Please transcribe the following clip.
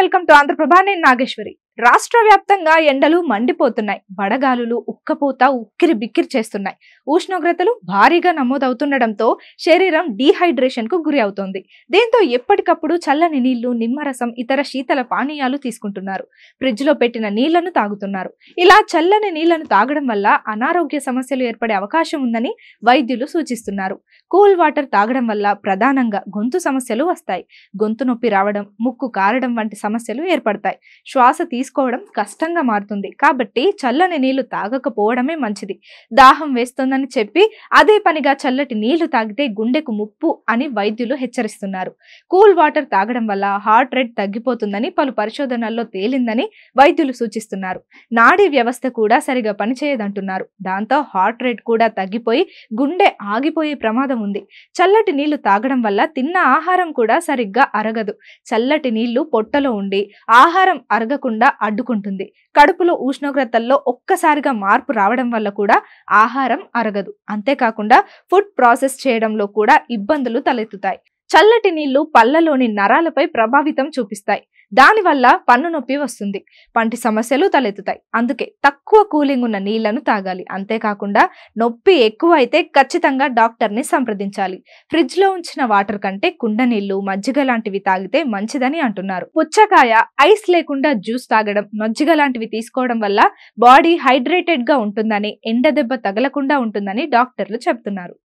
Welcome to Andhraprabha. నేను నాగేశ్వరి. రాష్ట్ర వ్యాప్తంగా ఎండలు మండిపోతున్నాయి. వడగాలులు ఉక్కపోత ఉక్కిరి బిక్కిరి చేస్తున్నాయి. ఉష్ణోగ్రతలు భారీగా నమోదవుతుండటంతో శరీరం డీహైడ్రేషన్ కు గురి అవుతోంది. దీంతో ఎప్పటికప్పుడు చల్లని నీళ్లు, నిమ్మరసం, ఇతర శీతల పానీయాలు తీసుకుంటున్నారు. ఫ్రిడ్జ్ లో పెట్టిన నీళ్లను తాగుతున్నారు. ఇలా చల్లని నీళ్లను తాగడం వల్ల అనారోగ్య సమస్యలు ఏర్పడే అవకాశం ఉందని వైద్యులు సూచిస్తున్నారు. కూల్ వాటర్ తాగడం వల్ల ప్రధానంగా గొంతు సమస్యలు వస్తాయి. గొంతు నొప్పి రావడం, ముక్కు కారడం వంటి సమస్యలు ఏర్పడతాయి. శ్వాస తీసుకోవడం కష్టంగా మారుతుంది. కాబట్టి చల్లని నీళ్లు తాగకపోవడమే మంచిది. దాహం వేస్తోందని చెప్పి అదే పనిగా చల్లటి నీళ్లు తాగితే గుండెకు ముప్పు అని వైద్యులు హెచ్చరిస్తున్నారు. కూల్ వాటర్ తాగడం వల్ల హార్ట్ రేట్ తగ్గిపోతుందని పలు పరిశోధనల్లో తేలిందని వైద్యులు సూచిస్తున్నారు. నాడీ వ్యవస్థ కూడా సరిగా పనిచేయదంటున్నారు. దాంతో హార్ట్ రేట్ కూడా తగ్గిపోయి గుండె ఆగిపోయే ప్రమాదం ఉంది. చల్లటి నీళ్లు తాగడం వల్ల తిన్న ఆహారం కూడా సరిగ్గా అరగదు. చల్లటి నీళ్లు పొట్టలో ఉండి ఆహారం అరగకుండా అడ్డుకుంటుంది. కడుపులో ఉష్ణోగ్రతల్లో ఒక్కసారిగా మార్పు రావడం వల్ల కూడా ఆహారం అరగదు. అంతేకాకుండా ఫుడ్ ప్రాసెస్ చేయడంలో కూడా ఇబ్బందులు తలెత్తుతాయి. చల్లటి నీళ్లు పళ్లలోని నరాలపై ప్రభావితం చూపిస్తాయి. దానివల్ల పన్ను నొప్పి వస్తుంది. పంటి సమస్యలు తలెత్తుతాయి. అందుకే తక్కువ కూలింగ్ ఉన్న నీళ్లను తాగాలి. అంతేకాకుండా నొప్పి ఎక్కువ అయితే ఖచ్చితంగా డాక్టర్ని సంప్రదించాలి. ఫ్రిడ్జ్ లో ఉంచిన వాటర్ కంటే కుండ నీళ్లు, మజ్జిగ లాంటివి తాగితే మంచిదని అంటున్నారు. పుచ్చకాయ, ఐస్ లేకుండా జ్యూస్ తాగడం, మజ్జిగ లాంటివి తీసుకోవడం వల్ల బాడీ హైడ్రేటెడ్ గా ఉంటుందని, ఎండ దెబ్బ తగలకుండా ఉంటుందని డాక్టర్లు చెప్తున్నారు.